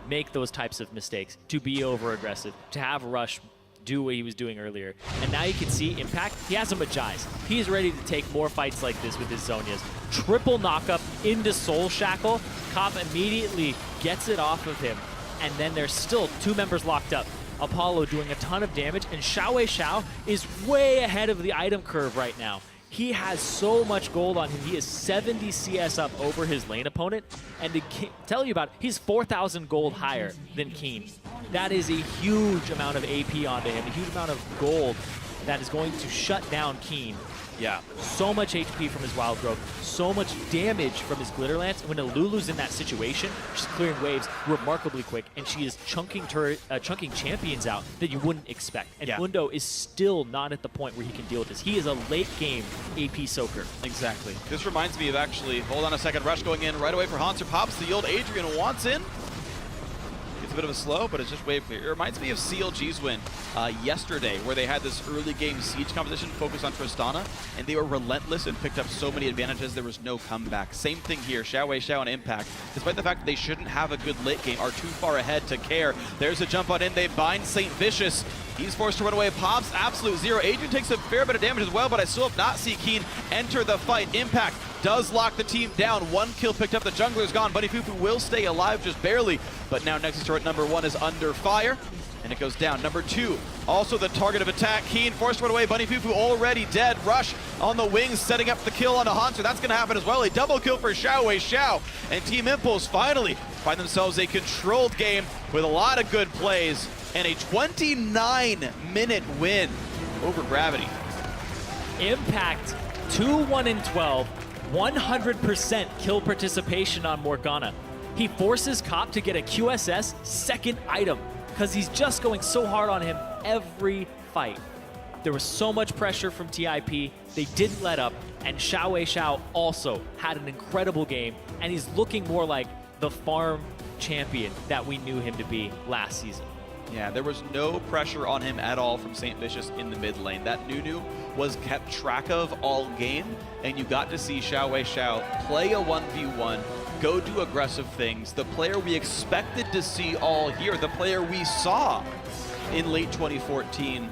make those types of mistakes, to be over-aggressive, to have Rush do what he was doing earlier. And now you can see Impact, he has him Majais. He's ready to take more fights like this with his Zhonyas. Triple knockup into Soul Shackle. Cop immediately gets it off of him. And then there's still 2 members locked up. Apollo doing a ton of damage, and Xiao is way ahead of the item curve right now. He has so much gold on him. He is 70 CS up over his lane opponent. And to tell you about it, he's 4,000 gold higher than Keen. That is a huge amount of AP onto him, a huge amount of gold that is going to shut down Keen. Yeah, so much HP from his Wild Growth, so much damage from his Glitter Lance. And when a Lulu's in that situation, she's clearing waves remarkably quick, and she is chunking champions out that you wouldn't expect. And Mundo is still not at the point where he can deal with this. He is a late game AP soaker. Exactly. This reminds me of actually, hold on a second, Rush going in right away for Hanser. Pops the old Adrian wants in. It's a bit of a slow, but it's just wave clear. It reminds me of CLG's win yesterday, where they had this early game siege competition focused on Tristana, and they were relentless and picked up so many advantages, there was no comeback. Same thing here, Xiao and Impact, despite the fact that they shouldn't have a good late game, are too far ahead to care. There's a jump on in, they bind St. Vicious. He's forced to run away. Pops absolute zero. Adrian takes a fair bit of damage as well, but I still have not seen Keen enter the fight. Impact does lock the team down. 1 kill picked up. The jungler's gone. Bunny Fufu will stay alive just barely, but now Nexus turret number 1 is under fire, and it goes down. Number 2, also the target of attack. Keen forced to run away. Bunny Fufu already dead. Rush on the wings, setting up the kill on the Hanser. That's going to happen as well. A double kill for Xiao. And Team Impulse finally find themselves a controlled game with a lot of good plays and a 29-minute win over Gravity. Impact 2-1-12, 100% kill participation on Morgana. He forces Cop to get a QSS second item because he's just going so hard on him every fight. There was so much pressure from TIP, they didn't let up, and Xiao also had an incredible game, and he's looking more like the farm champion that we knew him to be last season. Yeah, there was no pressure on him at all from St. Vicious in the mid lane. That Nunu was kept track of all game, and you got to see Xiao play a 1v1, go do aggressive things. The player we expected to see all year, the player we saw in late 2014.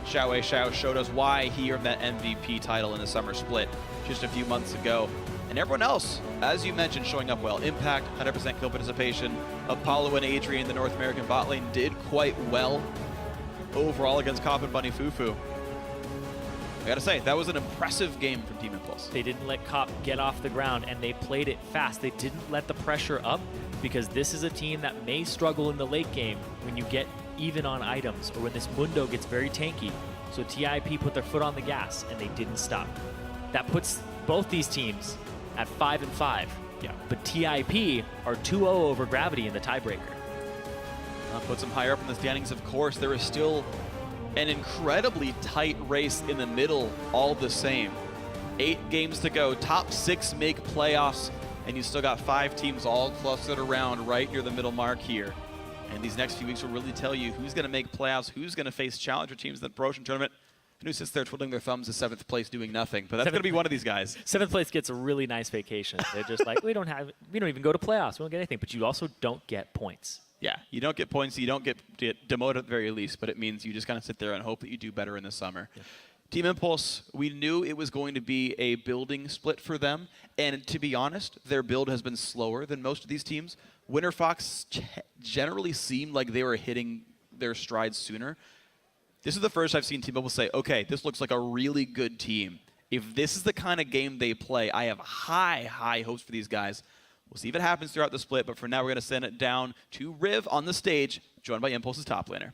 Xiao showed us why he earned that MVP title in the summer split just a few months ago. And everyone else, as you mentioned, showing up well. Impact, 100% kill participation. Apollo and Adrian, the North American bot lane, did quite well overall against Cop and Bunny Fufu. I gotta say, that was an impressive game from Team Impulse. They didn't let Cop get off the ground, and they played it fast. They didn't let the pressure up, because this is a team that may struggle in the late game when you get even on items, or when this Mundo gets very tanky. So TIP put their foot on the gas, and they didn't stop. That puts both these teams at 5-5. Yeah. But TIP are 2-0 over Gravity in the tiebreaker. Puts them higher up in the standings, of course. There is still an incredibly tight race in the middle all the same. 8 games to go. Top 6 make playoffs, and you still got 5 teams all clustered around right near the middle mark here. And these next few weeks will really tell you who's going to make playoffs, who's going to face challenger teams in the Promotion Tournament, and who sits there twiddling their thumbs at 7th place doing nothing. But that's going to be one of these guys. 7th place gets a really nice vacation. They're just like, we don't even go to playoffs. We don't get anything. But you also don't get points. Yeah, you don't get points, you don't get demoted at the very least, but it means you just kind of sit there and hope that you do better in the summer. Yeah. Team Impulse, we knew it was going to be a building split for them, and to be honest, their build has been slower than most of these teams. Winter Fox generally seemed like they were hitting their strides sooner. This is the first I've seen Team Impulse say, okay, this looks like a really good team. If this is the kind of game they play, I have high hopes for these guys. We'll see if it happens throughout the split, but for now we're going to send it down to Riv on the stage, joined by Impulse's top laner.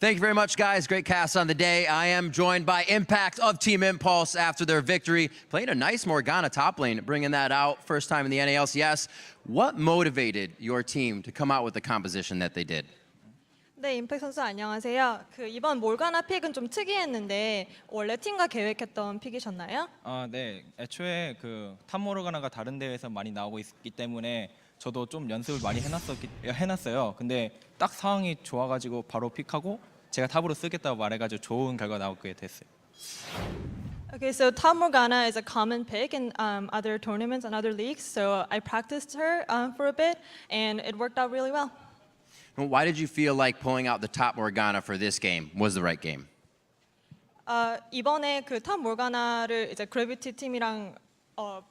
Thank you very much, guys. Great cast on the day. I am joined by Impact of Team Impulse after their victory. Playing a nice Morgana top lane, bringing that out. First time in the NALCS. What motivated your team to come out with the composition that they did? 네, 임팩 선수 안녕하세요. 이번 몰가나 픽은 좀 특이했는데 원래 팀과 계획했던 픽이셨나요? 네. 애초에 탑 모르가나가 다른 대회에서 많이 나오고 있기 때문에 저도 좀 연습을 많이 해놨어요. 근데 딱 상황이 좋아가지고 바로 픽하고 제가 탑으로 쓰겠다고 말해가지고 좋은 결과 나오게 됐어요. Okay, so Top Morgana is a common pick in other tournaments and other leagues, so I practiced her for a bit, and it worked out really well. Why did you feel like pulling out the top Morgana for this game was the right game? 이번에 탑 모르가나를 이제 그래비티 팀이랑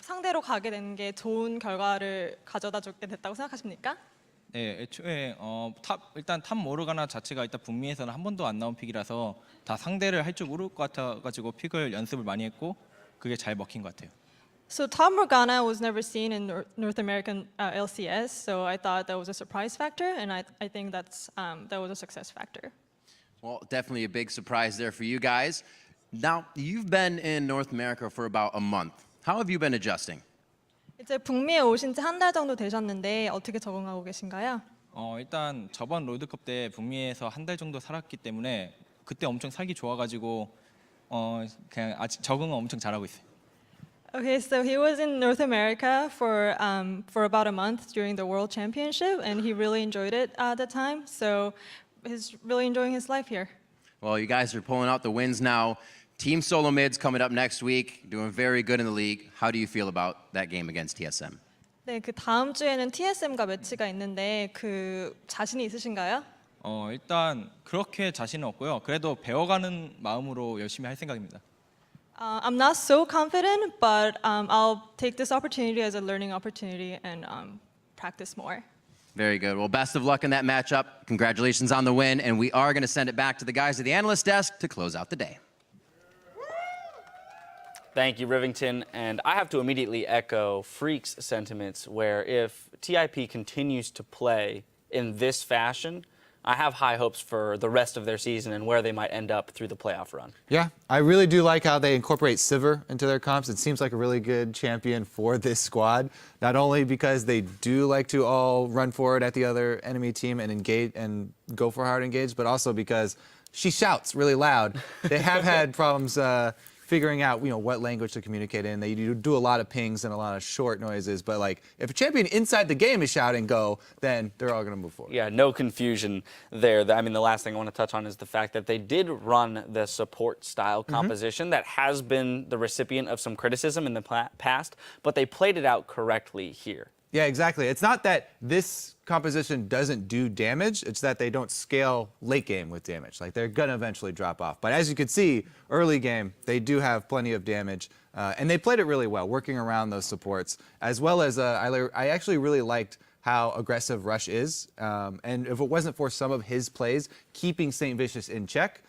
상대로 가게 된 게 좋은 결과를 가져다 주게 됐다고 생각하십니까? 네, 애초에 일단 탑 모르가나 자체가 일단 북미에서는 한 번도 안 나온 픽이라서 다 상대를 할 줄 모를 것 같아가지고 픽을 연습을 많이 했고 그게 잘 먹힌 것 같아요. So Top Morgana was never seen in North American LCS, so I thought that was a surprise factor, and I think that was a success factor. Well, definitely a big surprise there for you guys. Now, you've been in North America for about a month. How have you been adjusting? 이제 북미에 오신 지 한 달 정도 되셨는데 어떻게 적응하고 계신가요? 일단 저번 롤드컵 때 북미에서 한 달 정도 살았기 때문에 그때 엄청 살기 좋아가지고 그냥 아직 적응은 엄청 잘하고 있어요. Okay, so he was in North America for about a month during the World Championship, and he really enjoyed it at the time. So he's really enjoying his life here. Well, you guys are pulling out the wins now. Team Solo Mid's coming up next week, doing very good in the league. How do you feel about that game against TSM? 네, 다음 주에는 TSM과 매치가 있는데 자신이 있으신가요? 일단 그렇게 자신은 없고요. 그래도 배워가는 마음으로 열심히 할 생각입니다. I'm not so confident, but I'll take this opportunity as a learning opportunity and practice more. Very good. Well, best of luck in that matchup. Congratulations on the win, and we are going to send it back to the guys at the analyst desk to close out the day. Thank you, Rivington. And I have to immediately echo Freak's sentiments where if TIP continues to play in this fashion, I have high hopes for the rest of their season and where they might end up through the playoff run. Yeah, I really do like how they incorporate Sivir into their comps. It seems like a really good champion for this squad, not only because they do like to all run forward at the other enemy team and engage and go for hard engage, but also because she shouts really loud. They have had problems figuring out, what language to communicate in. They do a lot of pings and a lot of short noises, but like if a champion inside the game is shouting go, then they're all going to move forward. Yeah, no confusion there. I mean, the last thing I want to touch on is the fact that they did run the support style composition that has been the recipient of some criticism in the past, but they played it out correctly here. Yeah, exactly. It's not that this composition doesn't do damage, it's that they don't scale late game with damage. Like, they're going to eventually drop off. But as you can see, early game, they do have plenty of damage, and they played it really well, working around those supports, as well as I actually really liked how aggressive Rush is, and if it wasn't for some of his plays keeping St. Vicious in check,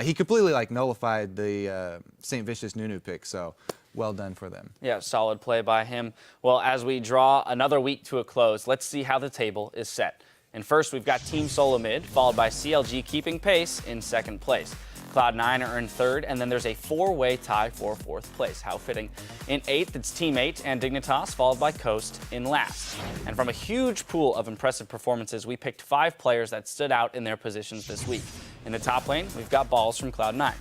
he completely nullified the St. Vicious Nunu pick, so well done for them. Yeah, solid play by him. Well, as we draw another week to a close, let's see how the table is set. And first, we've got Team Solo Mid, followed by CLG keeping pace in second place. Cloud9 are in third, and then there's a four-way tie for fourth place. How fitting. In eighth, it's Team 8 and Dignitas, followed by Coast in last. And from a huge pool of impressive performances, we picked 5 players that stood out in their positions this week. In the top lane, we've got Balls from Cloud9.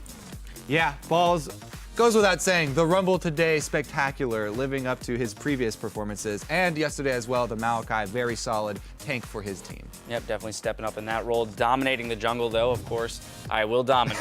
Yeah, Balls goes without saying, the Rumble today, spectacular, living up to his previous performances. And yesterday as well, the Maokai, very solid tank for his team. Yep, definitely stepping up in that role. Dominating the jungle, though, of course. I will dominate.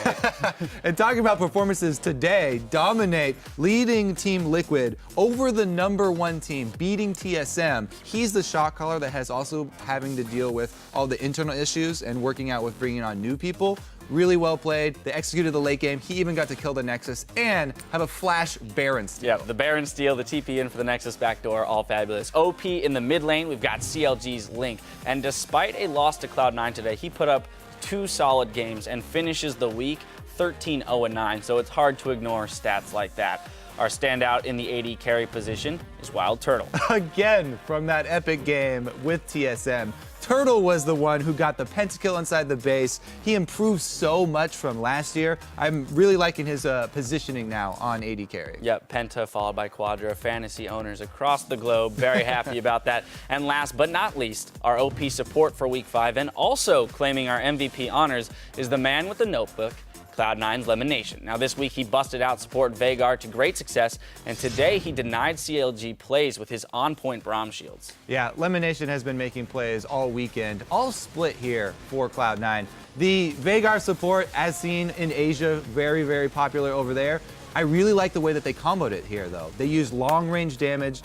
And talking about performances today, Dominate leading Team Liquid over the #1 team, beating TSM. He's the shot caller that has also having to deal with all the internal issues and working out with bringing on new people. Really well played. They executed the late game. He even got to kill the Nexus and have a flash Baron steal. Yeah, the Baron steal, the TP in for the Nexus backdoor, all fabulous. OP in the mid lane, we've got CLG's Link. And despite a loss to Cloud9 today, he put up 2 solid games and finishes the week 13-0-9. So it's hard to ignore stats like that. Our standout in the AD carry position is Wild Turtle. Again, from that epic game with TSM, Turtle was the one who got the pentakill inside the base. He improved so much from last year. I'm really liking his positioning now on AD carry. Yep, Penta followed by Quadra. Fantasy owners across the globe, very happy about that. And last but not least, our OP support for Week 5 and also claiming our MVP honors is the man with the notebook, Cloud9's Lemonation. Now this week he busted out support Veigar to great success, and today he denied CLG plays with his on-point Braum shields. Yeah, Lemonation has been making plays all weekend, all split here for Cloud9. The Veigar support, as seen in Asia, very, very popular over there. I really like the way that they comboed it here, though. They used long-range damage,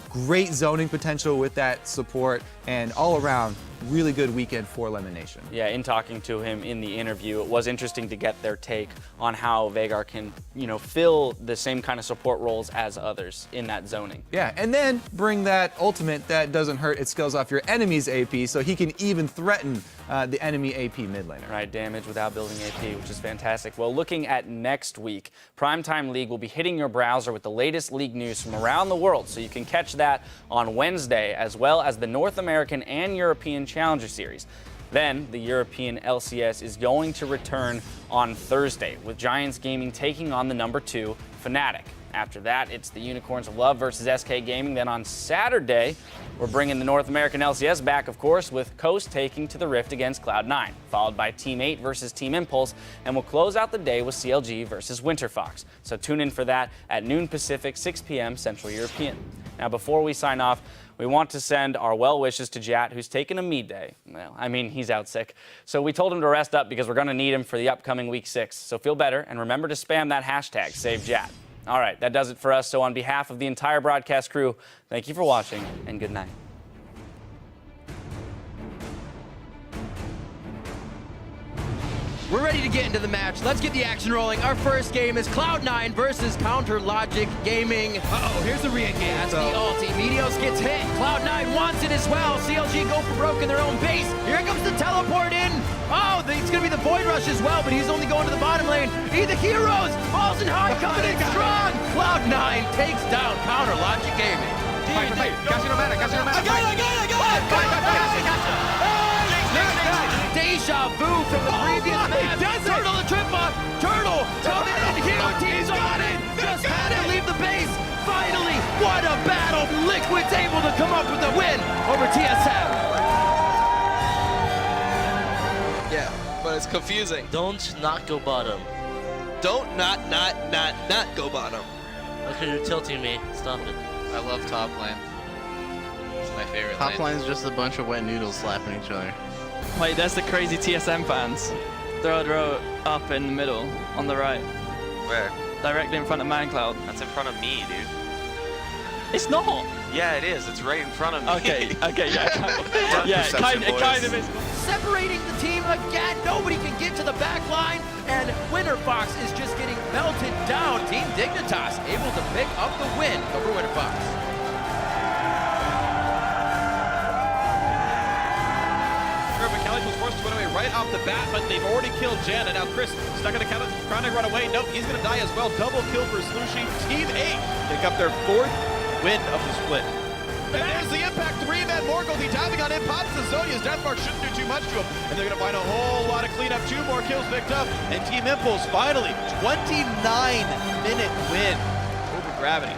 great zoning potential with that support, and all around, really good weekend for Lemonation. Yeah, in talking to him in the interview, it was interesting to get their take on how Veigar can, fill the same kind of support roles as others in that zoning. Yeah, and then bring that ultimate that doesn't hurt, it scales off your enemy's AP, so he can even threaten the enemy AP mid laner. Right, damage without building AP, which is fantastic. Well, looking at next week, Primetime League will be hitting your browser with the latest league news from around the world, so you can catch that on Wednesday, as well as the North American and European Challenger Series. Then, the European LCS is going to return on Thursday, with Giants Gaming taking on the #2 Fnatic. After that, it's the Unicorns of Love versus SK Gaming. Then on Saturday, we're bringing the North American LCS back, of course, with Coast taking to the Rift against Cloud9, followed by Team 8 versus Team Impulse, and we'll close out the day with CLG versus Winter Fox. So tune in for that at noon Pacific, 6 p.m. Central European. Now, before we sign off, we want to send our well wishes to Jat, who's taken a me day. Well, I mean, he's out sick. So we told him to rest up because we're going to need him for the upcoming Week 6. So feel better, and remember to spam that hashtag, SaveJat. All right, that does it for us. So on behalf of the entire broadcast crew, thank you for watching, and good night. We're ready to get into the match. Let's get the action rolling. Our first game is Cloud9 versus Counter Logic Gaming. Uh-oh, here's the re-engage. That's the ulti. Meteos gets hit. Cloud9 wants it as well. CLG go for broke in their own base. Here comes the teleport in. Oh, it's going to be the Void Rush as well, but he's only going to the bottom lane. The heroes. Balls and high coming in strong. Cloud9 takes down Counter Logic Gaming. I got it. Deja vu from the previous match. Turtle the trip-up. Turtle coming in. Hero team's on it. Just had to leave the base. Finally, what a battle. Liquid's able to come up with a win over TSM. Yeah, but it's confusing. Don't not go bottom. Don't not go bottom. Okay, you're tilting me. Stop it. I love top lane. It's my favorite Top lane. lane's just a bunch of wet noodles slapping each other. Wait, that's the crazy TSM fans. Third row up in the middle, on the right. Where? Directly in front of ManCloud. That's in front of me, dude. It's not! Yeah, it is. It's right in front of me. Okay, yeah. Yeah, it kind of is. Separating the team again. Nobody can get to the back line, and Winter Fox is just getting melted down. Team Dignitas able to pick up the win over Winter Fox. Calix was forced to run away right off the bat, but they've already killed Jan, and now Chris stuck in the Calix, trying to run away. Nope, he's going to die as well. Double kill for Slushy. Team 8 pick up their 4th win of the split. And there's the impact. 3-man Morgold. He's diving on in. Pops the Zonia's Deathmark shouldn't do too much to him. And they're going to find a whole lot of cleanup. 2 more kills picked up. And Team Impulse finally 29-minute win over Gravity.